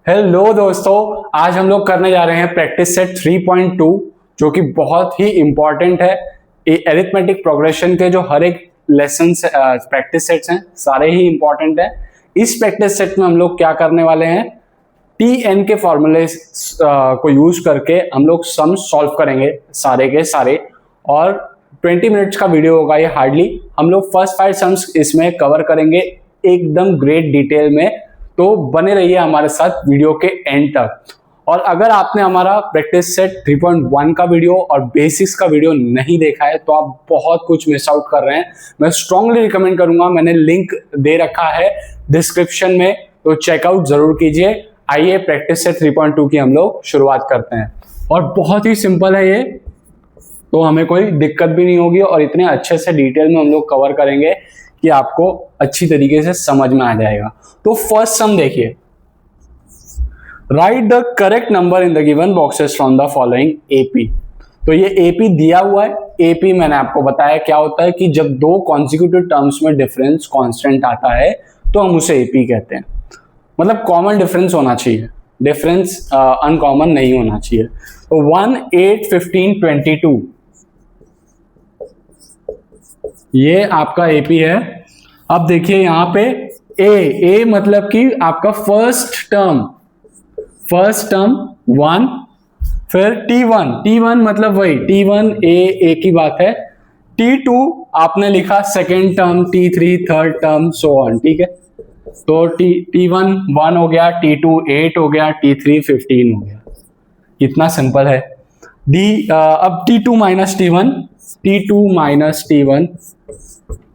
Hello दोस्तों, आज हम लोग करने जा रहे हैं प्रैक्टिस सेट 3.2 जो कि बहुत ही इंपॉर्टेंट है। एरिथमेटिक प्रोग्रेशन के जो हर एक लेसन प्रैक्टिस सेट्स हैं सारे ही इंपॉर्टेंट हैं। इस प्रैक्टिस सेट में हम लोग क्या करने वाले हैं, टी एन के फॉर्मूले को यूज करके हम लोग सम सॉल्व करेंगे सारे के सारे, और 20 मिनट्स का वीडियो होगा ये हार्डली। हम लोग फर्स्ट 5 सम्स इसमें कवर करेंगे एकदम ग्रेट डिटेल में, तो बने रहिए हमारे साथ वीडियो के एंड तक। और अगर आपने हमारा प्रैक्टिस सेट 3.1 का वीडियो और बेसिक्स का वीडियो नहीं देखा है तो आप बहुत कुछ मिस आउट कर रहे हैं। मैं स्ट्रांगली रिकमेंड करूंगा, मैंने लिंक दे रखा है डिस्क्रिप्शन में, तो चेकआउट जरूर कीजिए। आइए प्रैक्टिस सेट 3.2 की हम लोग शुरुआत करते हैं। और बहुत ही सिंपल है ये, तो हमें कोई दिक्कत भी नहीं होगी और इतने अच्छे से डिटेल में हम लोग कवर करेंगे कि आपको अच्छी तरीके से समझ में आ जाएगा। तो फर्स्ट सम देखिए, right the correct number in the given boxes from the following AP. तो ये एपी दिया हुआ है। एपी मैंने आपको बताया क्या होता है कि जब दो कॉन्सिक्यूटिव टर्म्स में डिफरेंस कांस्टेंट आता है तो हम उसे एपी कहते हैं। मतलब कॉमन डिफरेंस होना चाहिए, डिफरेंस अनकॉमन नहीं होना चाहिए। तो 1, 8, 15, 22 ये आपका एपी है। अब देखिए यहाँ पे ए मतलब कि आपका फर्स्ट टर्म 1, फिर T1 मतलब वही T1 ए की बात है। T2 आपने लिखा second term, T3 third term, so on. ठीक है, तो T1 1 हो गया, T2 8 हो गया, T3 15 हो गया। इतना सिंपल है। अब T2 माइनस T1,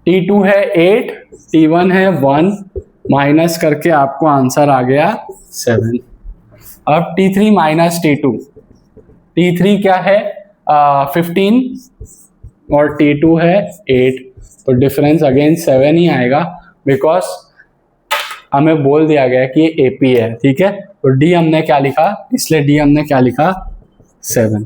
T2 है 8, T1 है 1, माइनस करके आपको आंसर आ गया 7। अब T3 माइनस T3 क्या है 15 और T2 है 8, तो डिफरेंस अगेन 7 ही आएगा, बिकॉज हमें बोल दिया गया कि ये एपी है। ठीक है, तो डी हमने क्या लिखा, इसलिए डी हमने क्या लिखा 7।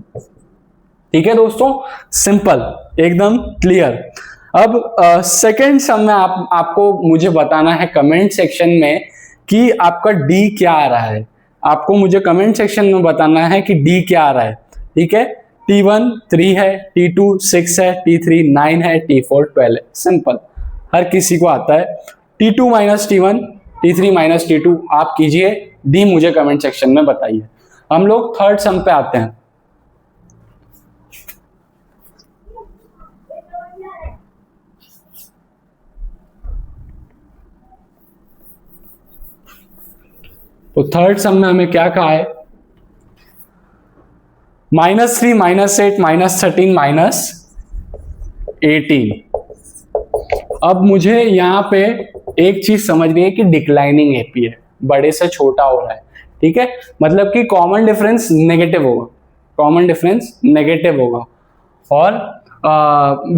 ठीक है दोस्तों, सिंपल, एकदम क्लियर। अब सेकंड सम में आपको मुझे बताना है कमेंट सेक्शन में कि आपका डी क्या आ रहा है। आपको मुझे कमेंट सेक्शन में बताना है कि डी क्या आ रहा है। ठीक है, T1 3 है, T2 6 है, T3 9 है, T4 12 है। सिंपल, हर किसी को आता है। T2 minus T1, T3 minus T2 आप कीजिए, डी मुझे कमेंट सेक्शन में बताइए। हम लोग थर्ड सम पे आते हैं। तो थर्ड सम में हमें क्या कहा है, -3, -8, -13, -18। अब मुझे यहां पे एक चीज समझनी है कि डिक्लाइनिंग एपी है, बड़े से छोटा हो रहा है। ठीक है, मतलब कि कॉमन डिफरेंस नेगेटिव होगा, और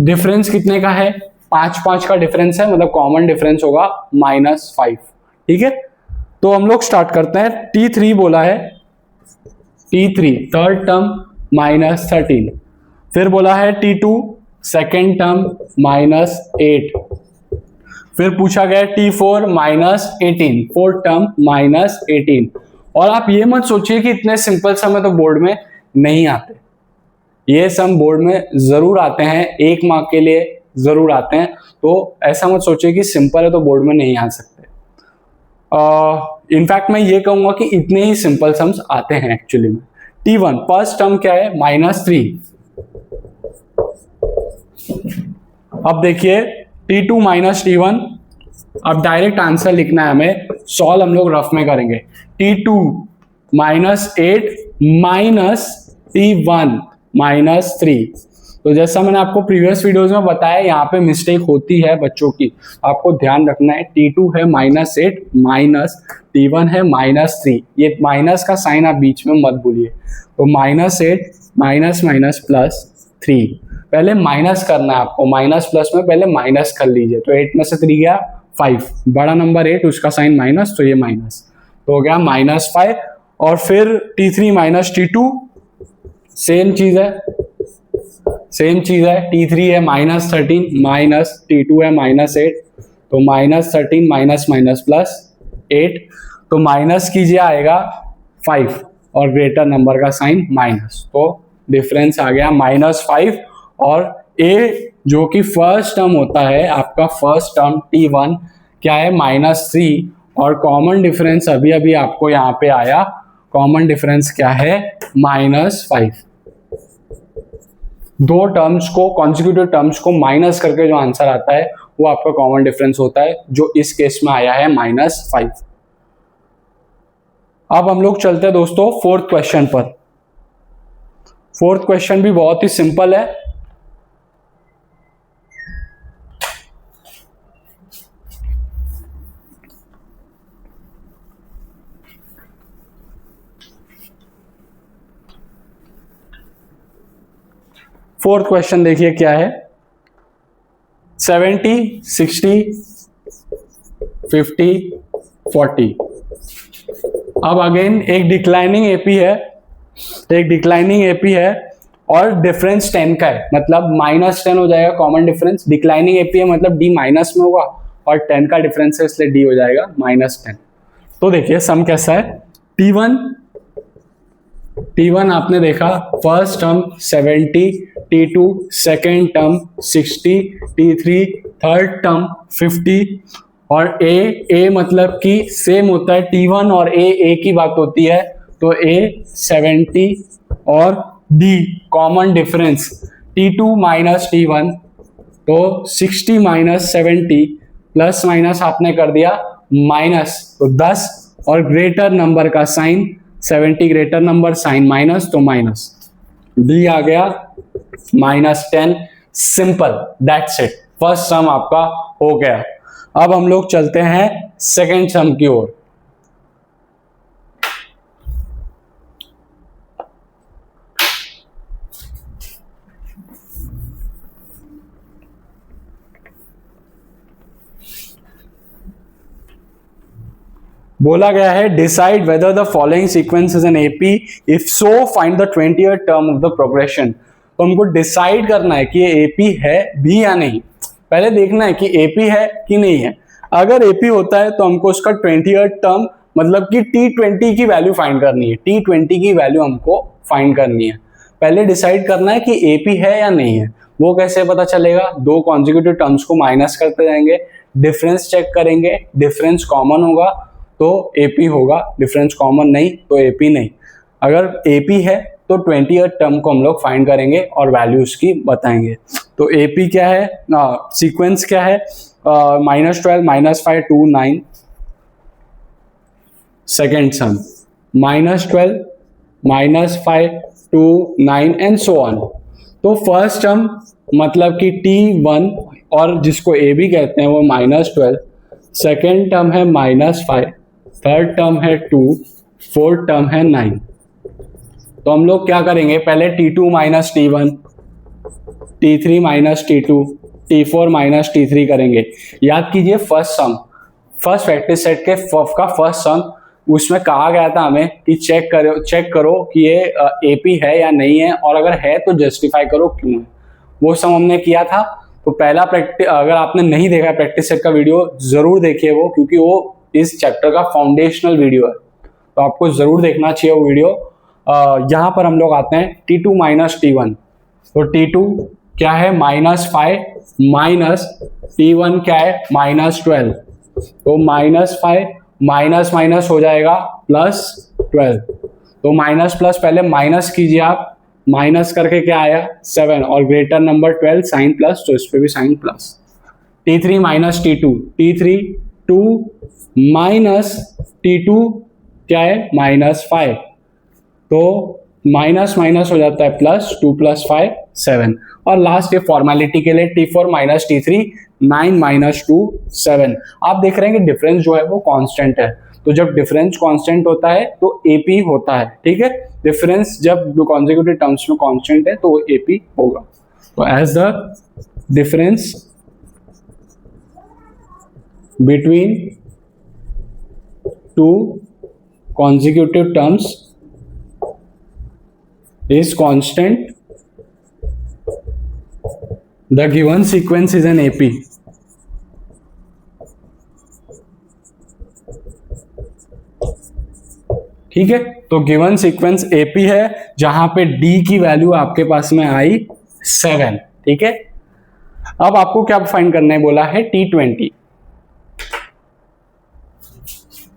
डिफरेंस कितने का है, 5 का डिफरेंस है, मतलब कॉमन डिफरेंस होगा -5। ठीक है, तो हम लोग स्टार्ट करते हैं। T3 बोला है, T3 थर्ड टर्म -13, फिर बोला है T2 सेकेंड टर्म -8, फिर पूछा गया T4 -18 फोर्थ टर्म -18। और आप ये मत सोचिए कि इतने सिंपल सम तो बोर्ड में नहीं आते, ये सम बोर्ड में जरूर आते हैं, 1 मार्क के लिए जरूर आते हैं। तो ऐसा मत सोचिए कि सिंपल है तो बोर्ड में नहीं आ सकते। इनफैक्ट मैं ये कहूंगा कि इतने ही सिंपल सम्स आते हैं एक्चुअली में। T1 फर्स्ट टर्म क्या है -3। अब देखिए T2 माइनस T1, अब डायरेक्ट आंसर लिखना है हमें, सॉल्व हम लोग रफ में करेंगे। T2 -8 minus T1 -3। तो जैसा मैंने आपको प्रीवियस वीडियोस में बताया, यहाँ पे मिस्टेक होती है बच्चों की, आपको ध्यान रखना है। T2 है -8 माइनस T1 है -3, ये माइनस का साइन आप बीच में मत भूलिए। तो -8 माइनस माइनस +3, पहले माइनस करना है आपको, माइनस प्लस में पहले माइनस कर लीजिए। तो 8 में से 3 गया 5, बड़ा नंबर 8 उसका साइन माइनस, तो ये माइनस, तो हो गया -5। और फिर T3 माइनस T2 सेम चीज है, T3 है -13 माइनस T2 है -8, तो -13 माइनस +8। तो माइनस कीजिए आएगा 5 और ग्रेटर नंबर का साइन माइनस, तो डिफरेंस आ गया -5। और ए जो कि फर्स्ट टर्म होता है आपका, फर्स्ट टर्म T1 क्या है -3, और कॉमन डिफरेंस अभी अभी आपको यहाँ पे आया, कॉमन डिफरेंस क्या है -5। दो टर्म्स को, कॉन्जिक्यूटिव टर्म्स को माइनस करके जो आंसर आता है वो आपका कॉमन डिफरेंस होता है, जो इस केस में आया है -5। अब हम लोग चलते हैं दोस्तों फोर्थ क्वेश्चन पर। फोर्थ क्वेश्चन भी बहुत ही सिंपल है। फोर्थ क्वेश्चन देखिए क्या है, 70, 60, 50, 40। अब अगेन एक डिक्लाइनिंग एपी है, और डिफरेंस 10 का है, मतलब -10 हो जाएगा कॉमन डिफरेंस। डिक्लाइनिंग एपी है मतलब डी माइनस में होगा, और 10 का डिफरेंस है इसलिए डी हो जाएगा -10। तो देखिए सम कैसा है, T1 आपने देखा first term 70, T2 second term 60, T3 third term 50, और A मतलब कि सेम होता है, T1 और A की बात होती है, तो A 70 और D common difference T2 minus T1, तो 60 माइनस 70 प्लस माइनस आपने कर दिया माइनस, तो 10 और ग्रेटर नंबर का sign 70 greater number sign minus, तो माइनस डी आ गया -10। Simple, that's it, first sum आपका हो गया। अब हम लोग चलते हैं सेकंड सम की ओर। बोला गया है decide whether the following sequence is an AP, if so find the 20th term of the progression. तो हमको डिसाइड करना है कि ये एपी है भी या नहीं। पहले देखना है कि एपी है कि नहीं है। अगर एपी होता है तो हमको उसका 20th टर्म मतलब कि T20 की वैल्यू फाइंड करनी है, T20 की वैल्यू हमको फाइंड करनी है। पहले डिसाइड करना है कि एपी है या नहीं है। वो कैसे पता चलेगा, दो कॉन्जिक्यूटिव टर्म्स को माइनस करते जाएंगे, डिफरेंस चेक करेंगे, डिफरेंस कॉमन होगा तो एपी होगा, डिफरेंस कॉमन नहीं तो एपी नहीं। अगर एपी है तो 20th टर्म को हम लोग फाइंड करेंगे और वैल्यूज की बताएंगे। तो एपी क्या है, सीक्वेंस क्या है, -12, -5, 2, 9। Second sum -12, -5, 2, 9 and so on. तो फर्स्ट टर्म मतलब कि T1 और जिसको ए भी कहते हैं वो -12, सेकेंड टर्म है -5, थर्ड टर्म है 2, फोर्थ टर्म है 9। तो हम लोग क्या करेंगे, पहले T2 minus T1, T3 minus T2, T4 minus T3 करेंगे। याद कीजिए फर्स्ट प्रैक्टिस सेट के का फर्स्ट सम, उसमें कहा गया था हमें कि चेक करो कि ये एपी है या नहीं है, और अगर है तो जस्टिफाई करो क्यों है। वो सम हमने किया था। तो पहला प्रैक्टिस, अगर आपने नहीं देखा प्रैक्टिस सेट का वीडियो जरूर देखिए वो, क्योंकि वो इस चैप्टर का फाउंडेशनल वीडियो है, तो आपको जरूर देखना चाहिए वो वीडियो। यहाँ पर हम लोग आते हैं T2 माइनस T1। तो T2 क्या है -5 माइनस T1 क्या है -12, तो -5 माइनस माइनस हो जाएगा +12। तो माइनस प्लस पहले माइनस कीजिए आप, माइनस करके क्या आया 7, और ग्रेटर नंबर 12 साइन प्लस, तो इस पे भी sign plus. T3 minus T2, T3 2 minus T2 क्या है -5, तो माइनस माइनस हो जाता है प्लस, 2 + 5 7। और लास्ट ये फॉर्मेलिटी के लिए T4 माइनस T3 9 माइनस 2 7। आप देख रहे हैं कि डिफरेंस जो है वो कांस्टेंट है, तो जब डिफरेंस कांस्टेंट होता है तो एपी होता है, ठीक है। डिफरेंस जब कॉन्जिक्यूटिव टर्म्स में कांस्टेंट है तो वो एपी होगा। तो as the difference between two consecutive terms is constant, the given sequence is an AP. ठीक है, तो गिवन सीक्वेंस एपी है जहां पे डी की वैल्यू आपके पास में आई 7। ठीक है, अब आपको क्या फाइंड करने बोला है, T20।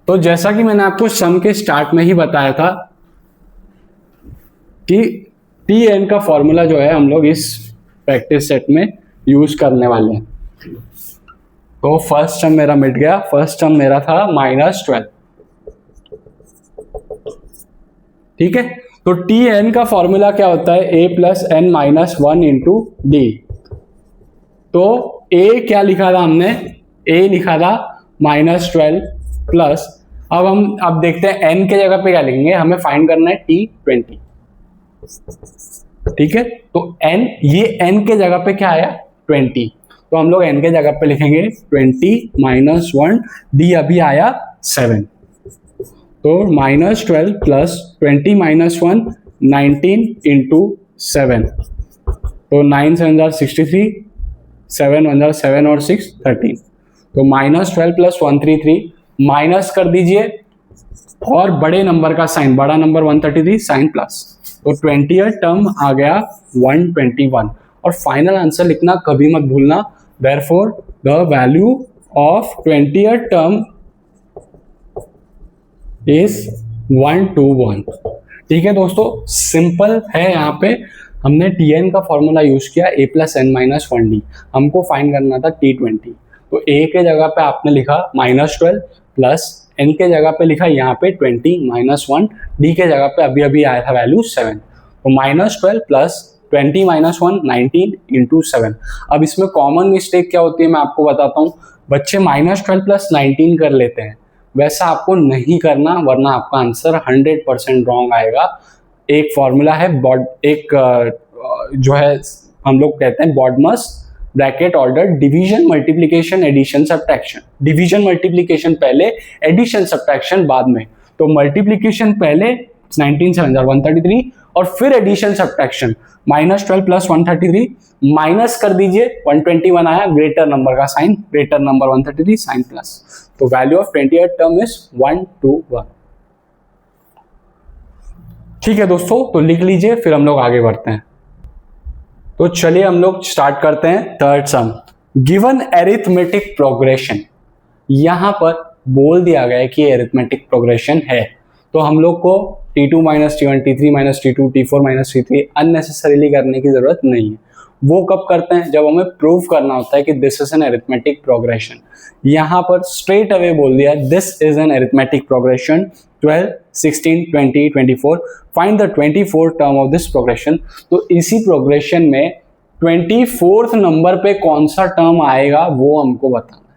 तो जैसा कि मैंने आपको सम के स्टार्ट में ही बताया था कि Tn का फॉर्मूला जो है हम लोग इस प्रैक्टिस सेट में यूज करने वाले हैं। तो फर्स्ट टर्म मेरा मिट गया, फर्स्ट टर्म मेरा था -12। ठीक है, तो Tn का फॉर्मूला क्या होता है, a plus N minus 1 into D. तो a क्या लिखा था हमने, a लिखा था -12 प्लस, अब देखते हैं n के जगह पे क्या लिखेंगे, हमें फाइंड करना है T20। ठीक है, तो n, ये n के जगह पे क्या आया 20, तो हम लोग n के जगह पे लिखेंगे 20 माइनस 1, d अभी आया 7, तो -12 प्लस 20 माइनस 1 19 इंटू 7, तो 9 7 63, 7 1 7 और 6 13, तो -12 प्लस 133, माइनस कर दीजिए और बड़े नंबर का साइन, बड़ा नंबर 133 साइन प्लस, तो 20th टर्म आ गया 121। और फाइनल आंसर लिखना कभी मत भूलना, therefore the value of 20th term is 121। ठीक है दोस्तों, सिंपल है, यहाँ पे हमने Tn का फॉर्मूला यूज किया a plus N minus 1d, हमको फाइंड करना था T20। तो a के जगह पे आपने लिखा -12 प्लस n के जगह पे लिखा यहाँ पे 20 माइनस 1, d के जगह पे अभी अभी आया था वैल्यू 7, तो -12 प्लस 20 माइनस 1 19 इंटू 7। अब इसमें कॉमन मिस्टेक क्या होती है मैं आपको बताता हूँ, बच्चे -12 प्लस 19 कर लेते हैं, वैसा आपको नहीं करना वरना आपका आंसर 100% रॉन्ग आएगा। एक फॉर्मूला है जो है हम लोग कहते हैं BODMAS bracket order division multiplication addition subtraction, division multiplication पहले, एडिशन सब्ट्रैक्शन बाद में। तो मल्टीप्लिकेशन पहले 19 7 133 और फिर एडिशन सब्ट्रैक्शन, -12 प्लस 133 माइनस कर दीजिए 121 आया, ग्रेटर नंबर का sign, greater number 133 sign plus, तो value of 20th term is 121। ठीक है दोस्तों, तो लिख लीजिए, फिर हम लोग आगे बढ़ते हैं। तो चलिए हम लोग स्टार्ट करते हैं थर्ड सम। गिवन एरिथमेटिक प्रोग्रेशन, यहां पर बोल दिया गया है कि एरिथमेटिक प्रोग्रेशन है, तो हम लोग को T2 minus T1 T3 minus T2 T4 minus T3 unnecessarily करने की जरूरत नहीं है। वो कब करते हैं, जब हमें प्रूव करना होता है कि this is an arithmetic progression. यहां पर स्ट्रेट अवे बोल दिया this is an arithmetic progression 12 16 20 24, find the 24th term of this progression. तो इसी प्रोग्रेशन में 24th नंबर पे कौन सा टर्म आएगा वो हमको बताना है,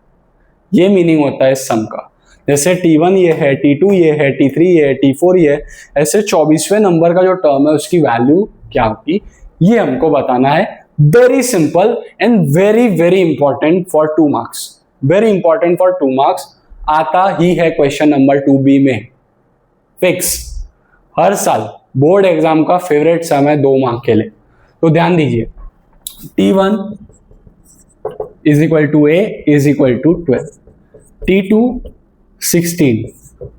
ये मीनिंग होता है इस सम का। जैसे T1 ये है, T2 ये है, T3 ये है, T4 ये है, ऐसे 24वें नंबर का जो टर्म है उसकी वैल्यू क्या होगी ये हमको बताना है। Very simple and very very important for 2 marks, very important for 2 marks, आता ही है क्वेश्चन नंबर 2B में फिक्स, हर साल बोर्ड एग्जाम का फेवरेट सम है 2 मार्क के लिए। तो ध्यान दीजिए, T1 is equal to A is equal to 12, T2 16,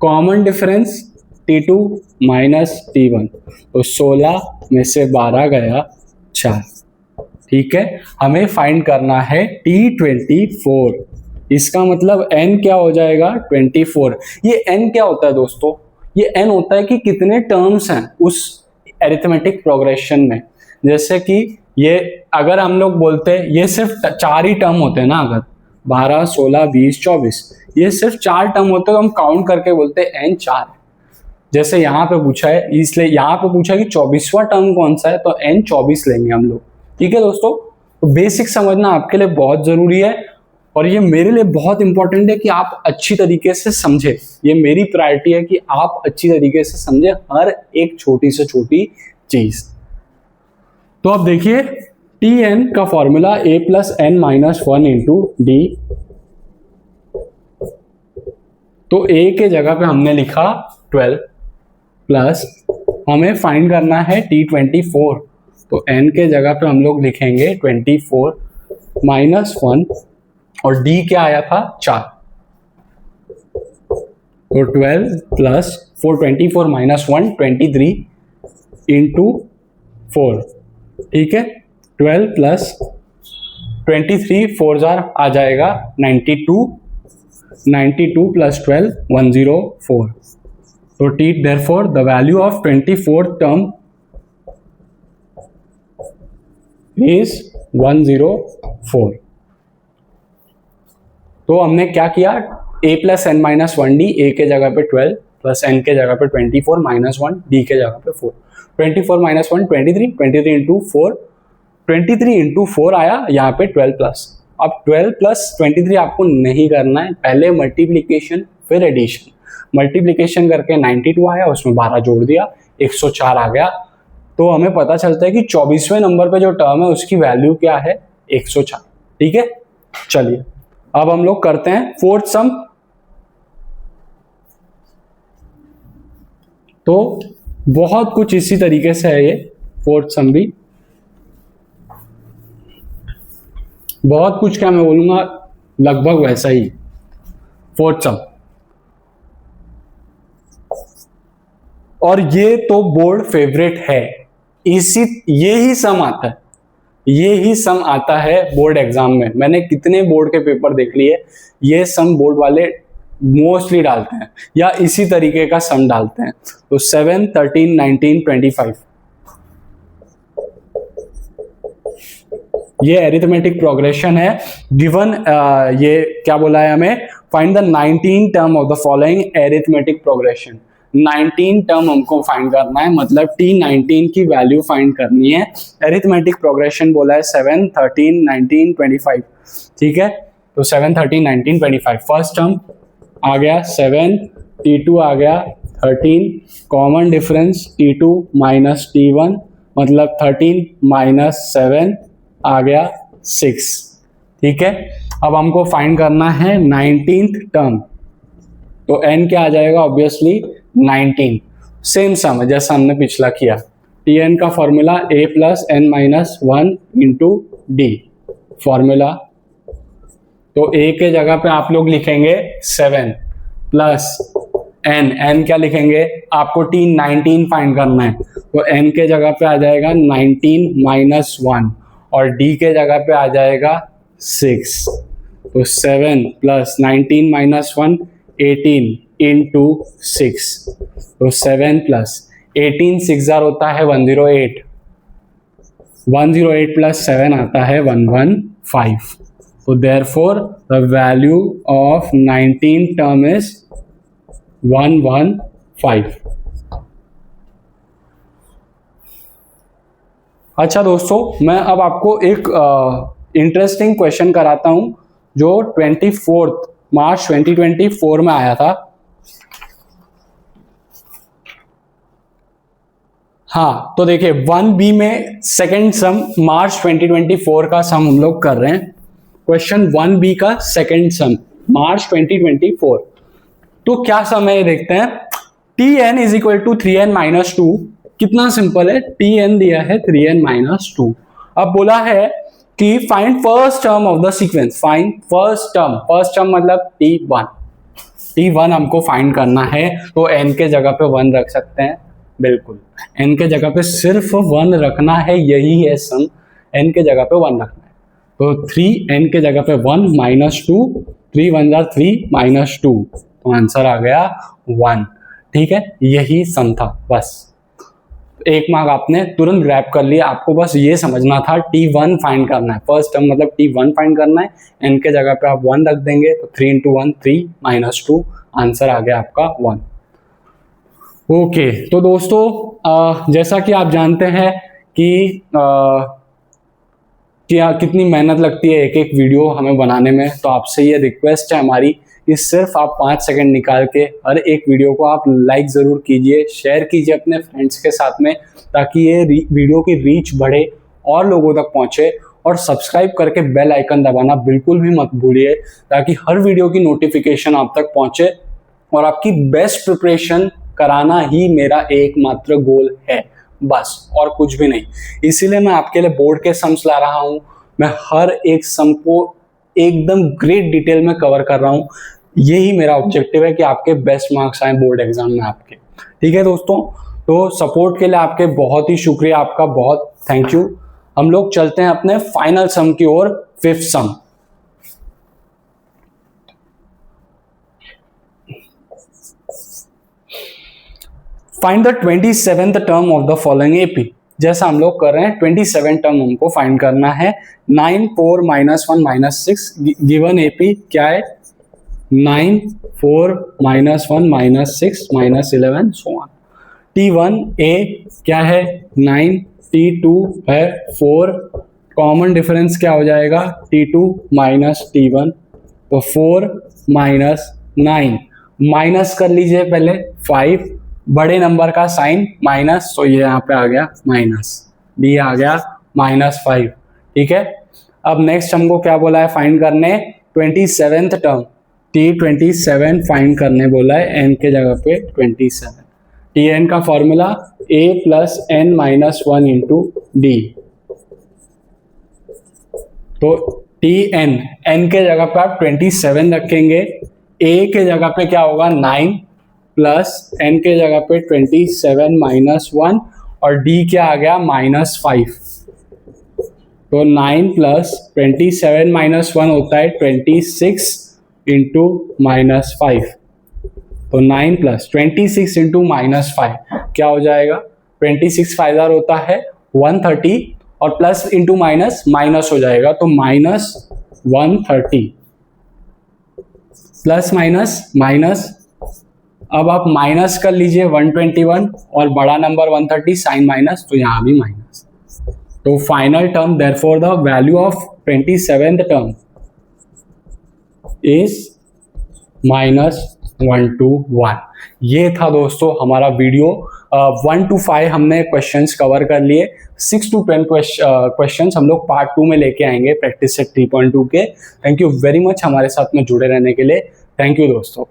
common difference T2 minus T1, तो 16 में से 12 गया 4। ठीक है, हमें फाइंड करना है T24, इसका मतलब n क्या हो जाएगा 24। ये n क्या होता है दोस्तों, ये n होता है कि कितने टर्म्स हैं उस एरिथमेटिक प्रोग्रेशन में। जैसे कि ये अगर हम लोग बोलते हैं ये सिर्फ 4 ही टर्म होते हैं ना, अगर 12 16 20 24 ये सिर्फ 4 टर्म होते हैं तो हम काउंट करके बोलते हैं n 4 है। जैसे यहाँ पे पूछा है, इसलिए यहाँ पे पूछा कि 24वां टर्म कौन सा है, तो n 24 लेंगे हम लोग। ठीक है दोस्तों, तो बेसिक समझना आपके लिए बहुत जरूरी है और ये मेरे लिए बहुत इंपॉर्टेंट है कि आप अच्छी तरीके से समझे। ये मेरी प्रायोरिटी है कि आप अच्छी तरीके से समझे हर एक छोटी से छोटी चीज। तो अब देखिए Tn का formula a plus N minus 1 into D, तो a के जगह पे हमने लिखा 12 प्लस हमें फाइंड करना है T24, तो n के जगह पे हम लोग लिखेंगे 24 माइनस 1 और d क्या आया था 4, तो 12 प्लस 4 24 माइनस 1 23 इंटू 4, ठीक है। 12 प्लस 23 4 आ जाएगा 92, 92 प्लस 12 104। तो टी therefore the value of 24th term is 104। तो हमने क्या किया, a plus N minus 1 d, a के जगह पे 12 प्लस एन के जगह पे 24 माइनस 1 डी के जगह पे 4। 24 माइनस 1 23, 23 इंटू 4, 23 इंटू 4 आया यहाँ पे 12 प्लस। अब 12 प्लस 23 आपको नहीं करना है, पहले मल्टीप्लीकेशन फिर एडिशन। मल्टीप्लीकेशन करके 92 आया, उसमें 12 जोड़ दिया 104 आ गया। तो हमें पता चलता है कि 24वें नंबर पे जो टर्म है उसकी वैल्यू क्या है, 104। ठीक है, चलिए अब हम लोग करते हैं फोर्थ सम। तो बहुत कुछ इसी तरीके से है ये फोर्थ सम भी, बहुत कुछ क्या मैं बोलूंगा, लगभग वैसा ही फोर्थ सम। और ये तो बोर्ड फेवरेट है, ये ही सम आता है, ये ही सम आता है बोर्ड एग्जाम में। मैंने कितने बोर्ड के पेपर देख लिए, ये सम बोर्ड वाले मोस्टली डालते हैं या इसी तरीके का सम डालते हैं। तो 7, 13, 19, 25 ये एरिथमेटिक प्रोग्रेशन है। गिवन ये क्या बोला है हमें, find the 19 term of the following arithmetic progression. 19 term हमको फाइंड करना है, मतलब T19 की वैल्यू फाइंड करनी है। एरिथमेटिक प्रोग्रेशन बोला है 7, 13, 19, 25, ठीक है। तो 7, 13, 19, 25 फर्स्ट टर्म आ गया 7, T2 आ गया 13, common difference T2 minus T1 मतलब 13 माइनस 7 आ गया 6, ठीक है। अब हमको फाइंड करना है 19th टर्म, तो n क्या आ जाएगा, ऑब्वियसली 19। सेम सम है जैसा हमने पिछला किया। Tn का formula a plus N minus 1 into d formula. तो a के जगह पे आप लोग लिखेंगे 7 प्लस n क्या लिखेंगे, आपको T19 फाइंड करना है, तो n के जगह पे आ जाएगा 19 माइनस 1 और d के जगह पे आ जाएगा 6। तो 7 प्लस 19 माइनस 1 18 इंटू 6, तो 7 प्लस 18 6 होता है 108, 108 प्लस 7 आता है 115। तो therefore the value of 19 term is 115। अच्छा दोस्तों, मैं अब आपको एक इंटरेस्टिंग क्वेश्चन कराता हूं जो 24 मार्च 2024 में आया था। हाँ, तो देखिए 1B में सेकंड सम मार्च 2024 का सम हम लोग कर रहे हैं। क्वेश्चन 1B का सेकंड सम मार्च 2024। तो क्या सम है ये देखते हैं। Tn is equal to 3n minus 2। कितना सिंपल है, Tn दिया है 3n माइनस 2। अब बोला है कि find first term of the sequence, find first term मतलब T1 हमको फाइंड करना है। तो n के जगह पे 1 रख सकते हैं, बिल्कुल n के जगह पे सिर्फ 1 रखना है, यही है सम, n के जगह पे 1 रखना है। तो 3n के जगह पे 1 माइनस 2, 3 1 जा 3 माइनस 2, तो आंसर आ गया 1, ठीक है। यही सम था, बस 1 मार्क आपने तुरंत ग्रैब कर लिया। आपको बस ये समझना था T1 फाइंड करना है, फर्स्ट टर्म मतलब T1 फाइंड करना है। n के जगह पे आप 1 रख देंगे, तो 3 इंटू 1 3 माइनस 2, आंसर आ गया आपका 1। ओके, तो दोस्तों जैसा कि आप जानते हैं कि कितनी मेहनत लगती है एक एक वीडियो हमें बनाने में, तो आपसे ये रिक्वेस्ट है हमारी कि सिर्फ आप 5 सेकंड निकाल के हर एक वीडियो को आप लाइक ज़रूर कीजिए, शेयर कीजिए अपने फ्रेंड्स के साथ में, ताकि ये वीडियो की रीच बढ़े और लोगों तक पहुंचे। और सब्सक्राइब करके बेल आइकन दबाना बिल्कुल भी मत भूलिए, ताकि हर वीडियो की नोटिफिकेशन आप तक पहुंचे। और आपकी बेस्ट प्रिपरेशन कराना ही मेरा एकमात्र गोल है, बस और कुछ भी नहीं। इसीलिए मैं आपके लिए बोर्ड के सम्स ला रहा हूँ। मैं हर एक सम को एकदम ग्रेट डिटेल में कवर कर रहा हूँ। यही मेरा ऑब्जेक्टिव है कि आपके बेस्ट मार्क्स आए बोर्ड एग्जाम में आपके। ठीक है दोस्तों, तो सपोर्ट के लिए आपके बहुत ही शुक्रिया, आपका बहुत थैंक यू। हम लोग चलते हैं अपने फाइनल सम की ओर, fifth sum. Find the 27th term of the following AP. जैसा हम लोग कर रहे हैं 27 टर्म हमको फाइंड करना है। 9 4 -1 -6 गिवन एपी क्या है? 9 4 -1 -6 -11 सो ऑन। T1 A क्या है? 9, T2 है 4, कॉमन डिफरेंस क्या हो जाएगा? T2 माइनस T1, तो 4 -9 माइनस कर लीजिए पहले 5, बड़े नंबर का साइन माइनस, तो ये यहाँ पे आ गया माइनस, डी आ गया -5। ठीक है, अब नेक्स्ट हमको क्या बोला है फाइंड करने? 27th टर्म, T27 फाइंड करने बोला है, n के जगह पे 27। Tn का formula a + n - 1 into D. तो Tn, n के जगह पे आप 27 रखेंगे, a के जगह पे क्या होगा 9 प्लस n के जगह पे 27 - 1 और d क्या आ गया -5। तो 9 प्लस 27 - 1 होता है 26 इंटू -5। तो 9 प्लस 26 इंटू -5 क्या हो जाएगा? 26 5 होता है 130 और प्लस इंटू माइनस माइनस हो जाएगा, तो -130 प्लस माइनस माइनस। अब आप माइनस कर लीजिए 121 और बड़ा नंबर 130 साइन माइनस, तो यहां भी माइनस। तो final term therefore the value of 27th term is -1 to 1। ये था दोस्तों हमारा वीडियो। 1 to 5 हमने क्वेश्चंस कवर कर लिए। 6 to 10 क्वेश्चंस हम लोग पार्ट 2 में लेके आएंगे प्रैक्टिस सेट 3.2 के। थैंक यू वेरी मच हमारे साथ में जुड़े रहने के लिए। थैंक यू दोस्तों।